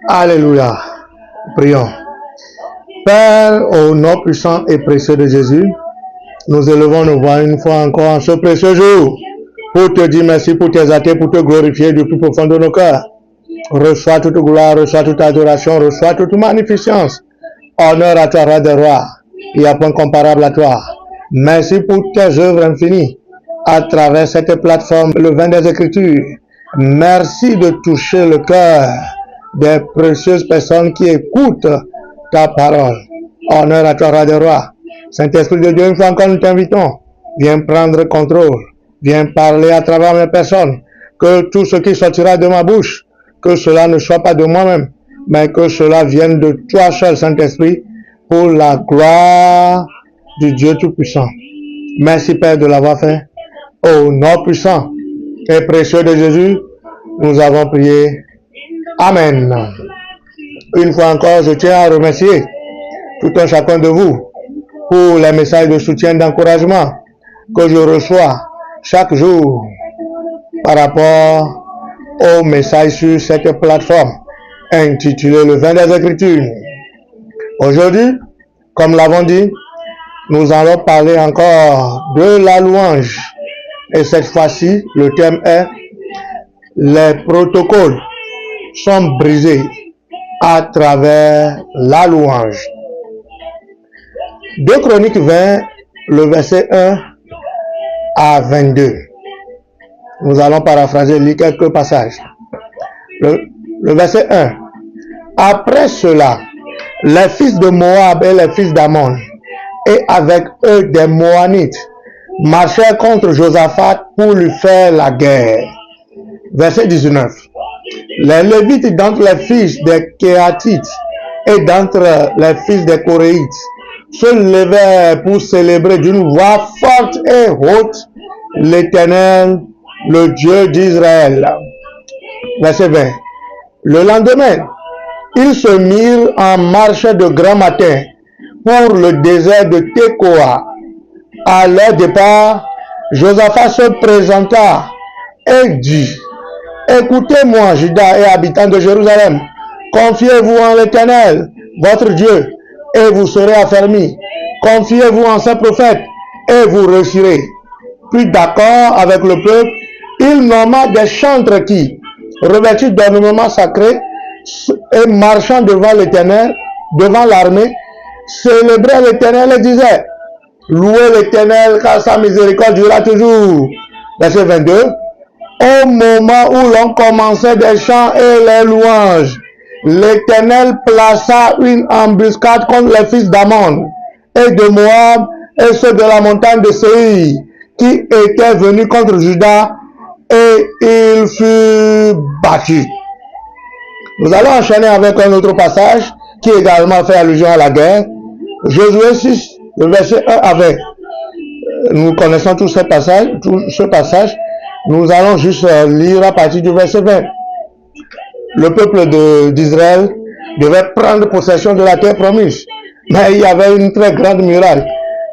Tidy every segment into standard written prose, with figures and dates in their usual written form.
Alléluia. Prions. Père, au nom puissant et précieux de Jésus, nous élevons nos voix une fois encore en ce précieux jour pour te dire merci, pour t'exalter, pour te glorifier du plus profond de nos cœurs. Reçois toute gloire, reçois toute adoration, reçois toute magnificence. Honneur à toi, roi des rois. Il n'y a point comparable à toi. Merci pour tes œuvres infinies à travers cette plateforme, le vin des Écritures. Merci de toucher le cœur des précieuses personnes qui écoutent ta parole. Honneur à toi, roi des rois. Saint-Esprit de Dieu, une fois encore nous t'invitons. Viens prendre contrôle. Viens parler à travers mes personnes. Que tout ce qui sortira de ma bouche, que cela ne soit pas de moi-même, mais que cela vienne de toi seul, Saint-Esprit, pour la gloire du Dieu Tout-Puissant. Merci, Père, de l'avoir fait. Au nom puissant et précieux de Jésus, nous avons prié. Amen. Une fois encore, je tiens à remercier tout un chacun de vous pour les messages de soutien, d'encouragement que je reçois chaque jour par rapport aux messages sur cette plateforme intitulée Le vin des Écritures. Aujourd'hui, comme l'avons dit, nous allons parler encore de la louange. Et cette fois-ci, le thème est les protocoles sont brisés à travers la louange. 2 Chroniques 20, le verset 1 à 22. Nous allons paraphraser, lire quelques passages. Le verset 1. Après cela, les fils de Moab et les fils d'Ammon, et avec eux des Moanites, marchèrent contre Josaphat pour lui faire la guerre. Verset 19. Les Lévites d'entre les fils des Kéatites et d'entre les fils des Coréites se levèrent pour célébrer d'une voix forte et haute l'Éternel, le Dieu d'Israël. Verset 20. Le lendemain, ils se mirent en marche de grand matin pour le désert de Tekoa. À leur départ, Josaphat se présenta et dit: écoutez-moi, Juda et habitants de Jérusalem, confiez-vous en l'Éternel, votre Dieu, et vous serez affermis. Confiez-vous en ses prophètes, et vous réussirez. Puis d'accord avec le peuple, il nomma des chantres qui, revêtus d'ornements sacrés et marchant devant l'Éternel, devant l'armée, célébraient l'Éternel et disaient: louez l'Éternel car sa miséricorde durera toujours. Verset 22. Au moment où l'on commençait des chants et les louanges, l'Éternel plaça une embuscade contre les fils d'Ammon et de Moab et ceux de la montagne de Séir qui étaient venus contre Juda, et il fut battu. Nous allons enchaîner avec un autre passage qui également fait allusion à la guerre. Josué 6, le verset 1 avec. Nous connaissons tout ce passage. Nous allons juste lire à partir du verset 20. Le peuple d'Israël devait prendre possession de la terre promise. Mais il y avait une très grande muraille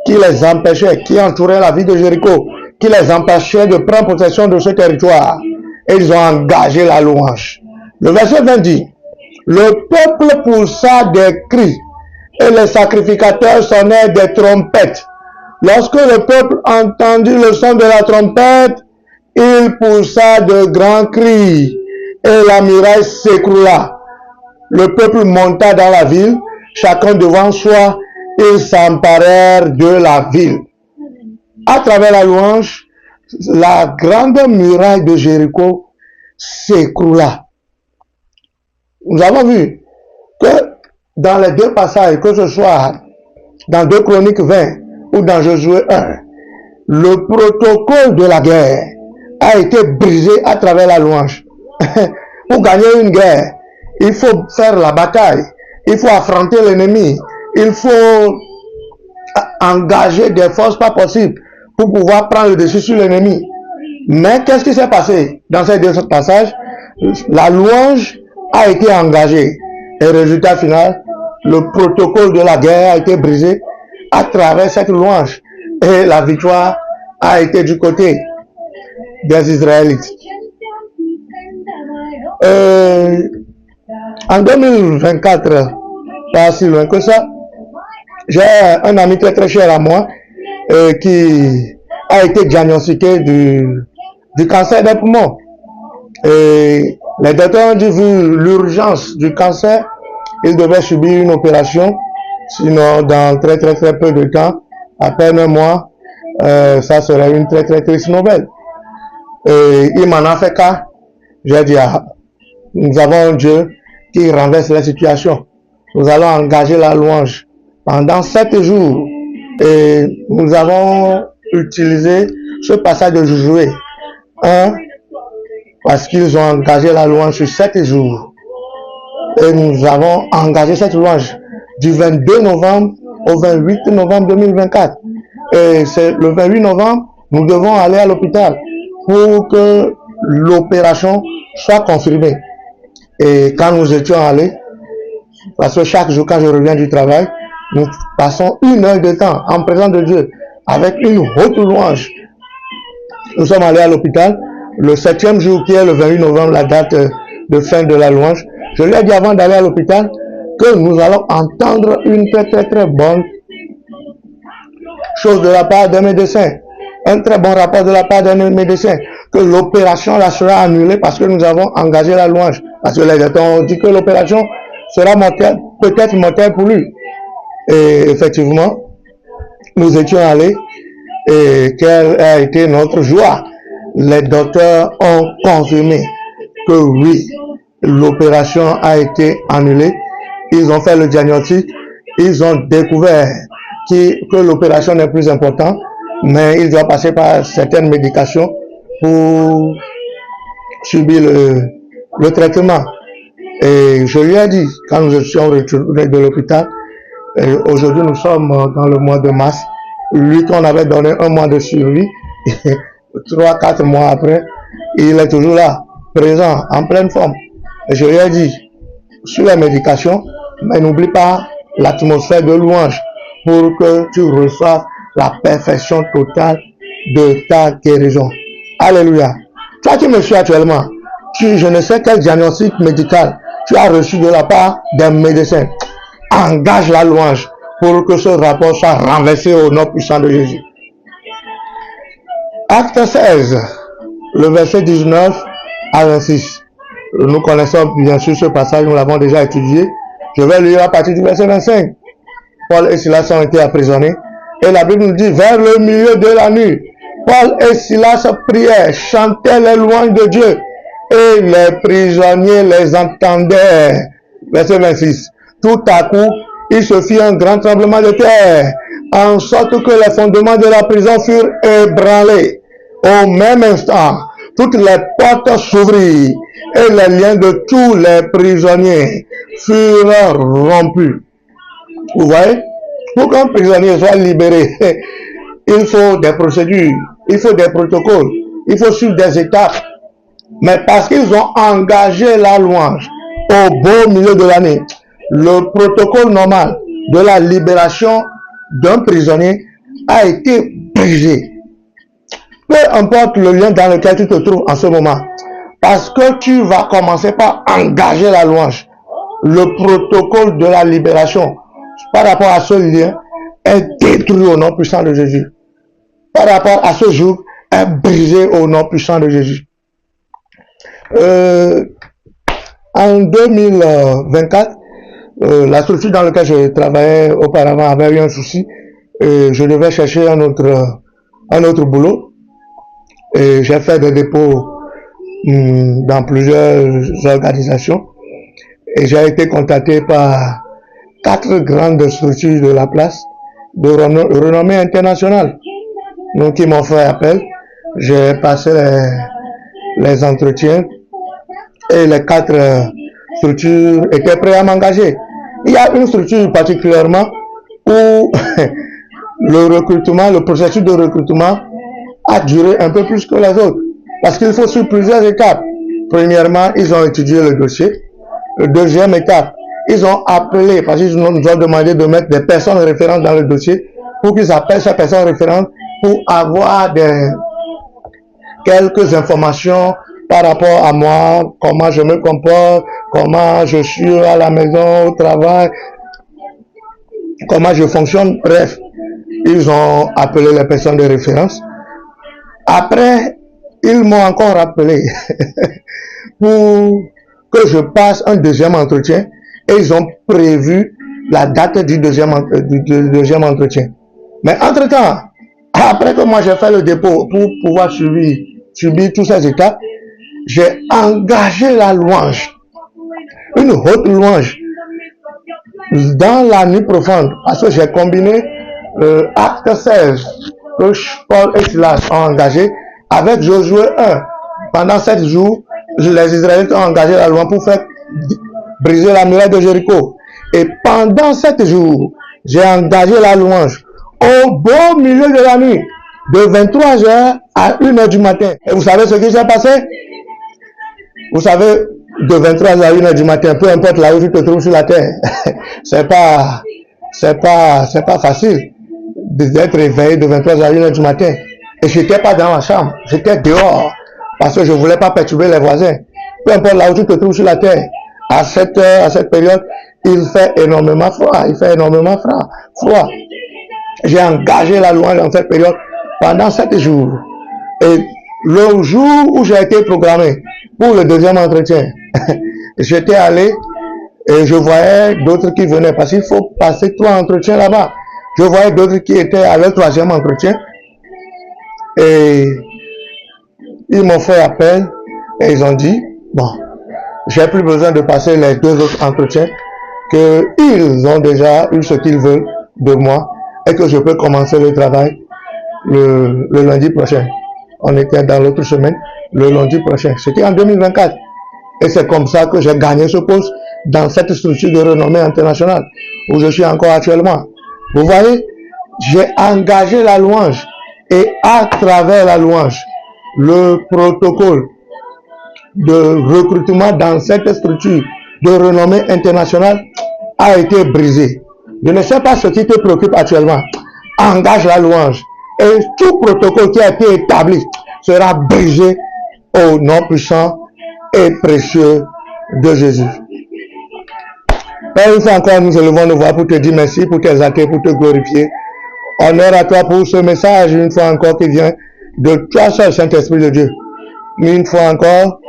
qui les empêchait, qui entourait la ville de Jéricho, qui les empêchait de prendre possession de ce territoire. Et ils ont engagé la louange. Le verset 20 dit: le peuple poussa des cris et les sacrificateurs sonnèrent des trompettes. Lorsque le peuple entendit le son de la trompette, il poussa de grands cris et la muraille s'écroula. Le peuple monta dans la ville, chacun devant soi, ils s'emparèrent de la ville. À travers la louange, la grande muraille de Jéricho s'écroula. Nous avons vu que dans les deux passages, que ce soit dans 2 Chroniques 20 ou dans Josué 1, le protocole de la guerre a été brisé à travers la louange. Pour gagner une guerre, il faut faire la bataille, il faut affronter l'ennemi, il faut engager des forces pas possibles pour pouvoir prendre le dessus sur l'ennemi. Mais qu'est-ce qui s'est passé dans ces deux passages? La louange a été engagée et résultat final, le protocole de la guerre a été brisé à travers cette louange et la victoire a été du côté des Israélites. En 2024, pas si loin que ça, j'ai un ami très très cher à moi qui a été diagnostiqué du cancer des poumons. Et les docteurs ont dit, vu l'urgence du cancer, il devait subir une opération. Sinon, dans très très très peu de temps, à peine un mois, ça serait une très très triste nouvelle. Et il m'en a fait cas. J'ai dit, ah, nous avons un Dieu qui renverse la situation. Nous allons engager la louange pendant 7 jours. Et nous avons utilisé ce passage de Josué 1 parce qu'ils ont engagé la louange sur 7 jours. Et nous avons engagé cette louange du 22 novembre au 28 novembre 2024. Et c'est le 28 novembre, nous devons aller à l'hôpital pour que l'opération soit confirmée. Et quand nous étions allés, parce que chaque jour quand je reviens du travail, nous passons 1 heure de temps en présence de Dieu avec une haute louange. Nous sommes allés à l'hôpital le 7e jour qui est le 28 novembre, la date de fin de la louange. Je lui ai dit avant d'aller à l'hôpital que nous allons entendre une très très très bonne chose de la part des médecins, un très bon rapport de la part des médecins, que l'opération là sera annulée parce que nous avons engagé la louange. Parce que les docteurs ont dit que l'opération sera mortelle, peut-être mortelle pour lui. Et effectivement, nous étions allés et quelle a été notre joie. Les docteurs ont confirmé que oui, l'opération a été annulée. Ils ont fait le diagnostic, ils ont découvert que l'opération n'est plus importante, mais il doit passer par certaines médications pour subir le traitement. Et je lui ai dit, quand nous étions retournés de l'hôpital, aujourd'hui nous sommes dans le mois de mars, lui qu'on avait donné 1 mois de survie, 3-4 mois après, il est toujours là, présent, en pleine forme. Et je lui ai dit, sur la médication, mais n'oublie pas l'atmosphère de louange pour que tu reçoives la perfection totale de ta guérison. Alléluia. Toi qui me suis actuellement, je ne sais quel diagnostic médical tu as reçu de la part des médecins. Engage la louange pour que ce rapport soit renversé au nom puissant de Jésus. Acte 16, le verset 19 à 26. Nous connaissons bien sûr ce passage, nous l'avons déjà étudié. Je vais lire à partir du verset 25. Paul et Silas ont été emprisonnés. Et la Bible nous dit, vers le milieu de la nuit, Paul et Silas priaient, chantaient les louanges de Dieu. Et les prisonniers les entendaient. Verset 26. Tout à coup, il se fit un grand tremblement de terre, en sorte que les fondements de la prison furent ébranlés. Au même instant, toutes les portes s'ouvrirent et les liens de tous les prisonniers furent rompus. Vous voyez, pour qu'un prisonnier soit libéré, il faut des procédures, il faut des protocoles, il faut suivre des étapes. Mais parce qu'ils ont engagé la louange au beau milieu de l'année, le protocole normal de la libération d'un prisonnier a été brisé. Peu importe le lien dans lequel tu te trouves en ce moment, parce que tu vas commencer par engager la louange, le protocole de la libération par rapport à ce lien est détruit au nom puissant de Jésus. Par rapport à ce jour, est brisé au nom puissant de Jésus. En 2024, la structure dans laquelle je travaillais auparavant avait eu un souci. Je devais chercher un autre boulot. Et j'ai fait des dépôts dans plusieurs organisations. Et j'ai été contacté par 4 grandes structures de la place, de renommée internationale. Donc, ils m'ont fait appel. J'ai passé les entretiens et les 4 structures étaient prêtes à m'engager. Il y a une structure particulièrement où le processus de recrutement a duré un peu plus que les autres. Parce qu'il faut suivre plusieurs étapes. Premièrement, ils ont étudié le dossier. Deuxième étape, ils ont appelé, parce qu'ils nous ont demandé de mettre des personnes référentes dans le dossier pour qu'ils appellent ces personnes référentes pour avoir quelques informations par rapport à moi, comment je me comporte, comment je suis à la maison, au travail, comment je fonctionne. Bref, ils ont appelé les personnes de référence. Après, ils m'ont encore appelé pour que je passe un deuxième entretien et ils ont prévu la date du deuxième entretien. Mais entre-temps, après que moi j'ai fait le dépôt pour pouvoir subir toutes ces étapes, j'ai engagé la louange, une haute louange, dans la nuit profonde, parce que j'ai combiné Acte 16 que Paul et Silas ont engagé avec Josué 1. Pendant 7 jours, les Israélites ont engagé la louange pour faire briser la muraille de Jéricho. Et pendant 7 jours, j'ai engagé la louange au beau milieu de la nuit, de 23h à 1h du matin. Et vous savez ce qui s'est passé? Vous savez, de 23h à 1h du matin, peu importe là où tu te trouves sur la terre, c'est pas facile d'être réveillé de 23h à 1h du matin. Et j'étais pas dans ma chambre, j'étais dehors, parce que je voulais pas perturber les voisins. Peu importe là où tu te trouves sur la terre, à cette heure, à cette période, il fait énormément froid, froid. J'ai engagé la louange dans cette période pendant 7 jours. Et le jour où j'ai été programmé pour le deuxième entretien, j'étais allé et je voyais d'autres qui venaient, parce qu'il faut passer 3 entretiens là-bas. Je voyais d'autres qui étaient à leur 3e entretien et ils m'ont fait appel et ils ont dit, bon, j'ai plus besoin de passer les 2 autres entretiens, qu'ils ont déjà eu ce qu'ils veulent de moi et que je peux commencer le travail le lundi prochain. On était dans l'autre semaine, le lundi prochain. C'était en 2024. Et c'est comme ça que j'ai gagné ce poste dans cette structure de renommée internationale où je suis encore actuellement. Vous voyez, j'ai engagé la louange et à travers la louange, le protocole de recrutement dans cette structure de renommée internationale a été brisé. Je ne sais pas ce qui te préoccupe actuellement. Engage la louange et tout protocole qui a été établi sera brisé au nom puissant et précieux de Jésus. Père, une fois encore, nous élevons nos voix pour te dire merci, pour t'exalter, pour te glorifier. Honneur à toi pour ce message, une fois encore, qui vient de toi seul, Saint-Esprit de Dieu. Une fois encore,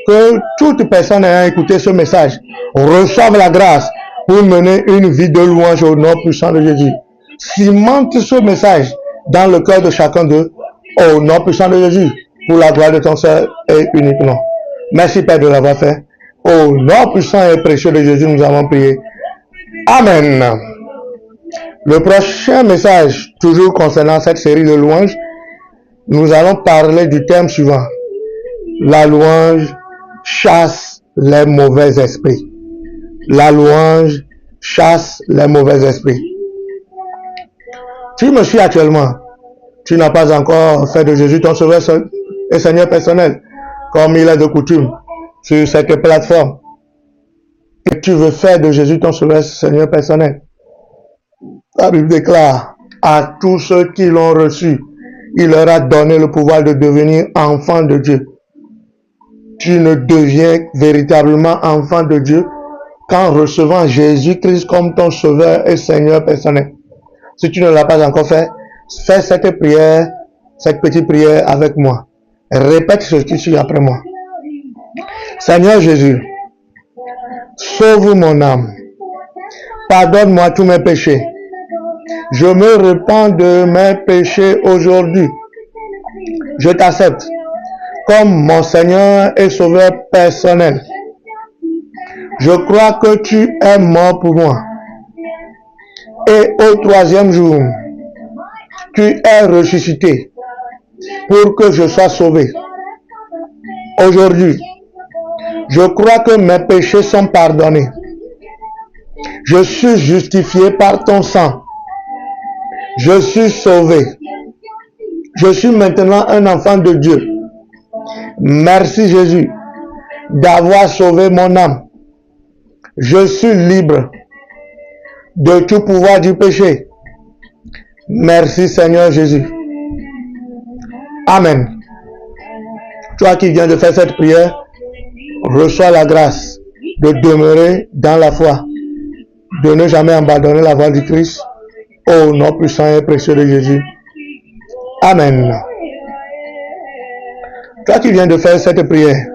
que toute personne ayant écouté ce message reçoive la grâce pour mener une vie de louange au nom puissant de Jésus. Cimente ce message dans le cœur de chacun d'eux, au nom puissant de Jésus, pour la gloire de ton seul et unique nom. Merci Père de l'avoir fait. Au nom puissant et précieux de Jésus, nous avons prié. Amen. Le prochain message, toujours concernant cette série de louanges, nous allons parler du thème suivant. La louange chasse les mauvais esprits. La louange chasse les mauvais esprits. Tu me suis actuellement. Tu n'as pas encore fait de Jésus ton sauveur et Seigneur personnel, comme il est de coutume, sur cette plateforme. Et tu veux faire de Jésus ton sauveur Seigneur personnel. La Bible déclare à tous ceux qui l'ont reçu, il leur a donné le pouvoir de devenir enfants de Dieu. Tu ne deviens véritablement enfant de Dieu qu'en recevant Jésus-Christ comme ton sauveur et Seigneur personnel. Si tu ne l'as pas encore fait, fais cette prière, cette petite prière avec moi. Répète ce qui suit après moi. Seigneur Jésus, sauve mon âme. Pardonne-moi tous mes péchés. Je me repens de mes péchés aujourd'hui. Je t'accepte comme mon Seigneur et Sauveur personnel. Je crois que tu es mort pour moi. Et au 3e jour, tu es ressuscité pour que je sois sauvé. Aujourd'hui, je crois que mes péchés sont pardonnés. Je suis justifié par ton sang. Je suis sauvé. Je suis maintenant un enfant de Dieu. Merci Jésus d'avoir sauvé mon âme. Je suis libre de tout pouvoir du péché. Merci Seigneur Jésus. Amen. Toi qui viens de faire cette prière, reçois la grâce de demeurer dans la foi, de ne jamais abandonner la voie du Christ, au nom puissant et précieux de Jésus. Amen. Toi qui viens de faire cette prière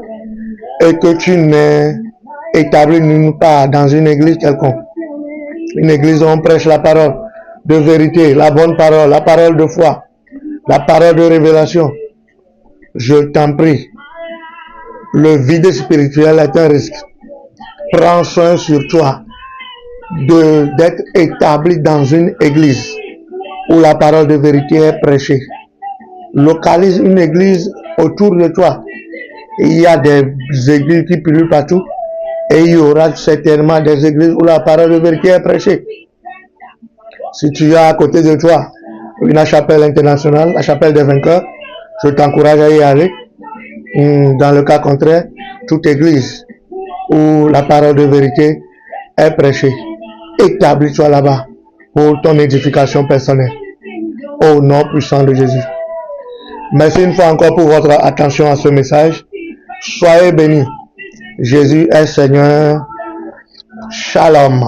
et que tu n'es établi nulle part dans une église quelconque, une église où on prêche la parole de vérité, la bonne parole, la parole de foi, la parole de révélation, je t'en prie, le vide spirituel est un risque. Prends soin sur toi d'être établi dans une église où la parole de vérité est prêchée. Localise une église autour de toi. Il y a des églises qui pullulent partout et il y aura certainement des églises où la parole de vérité est prêchée. Si tu as à côté de toi une chapelle internationale, la chapelle des vainqueurs, je t'encourage à y aller. Dans le cas contraire, toute église où la parole de vérité est prêchée, établis-toi là-bas pour ton édification personnelle. Au nom puissant de Jésus. Merci une fois encore pour votre attention à ce message. Soyez bénis. Jésus est Seigneur. Shalom.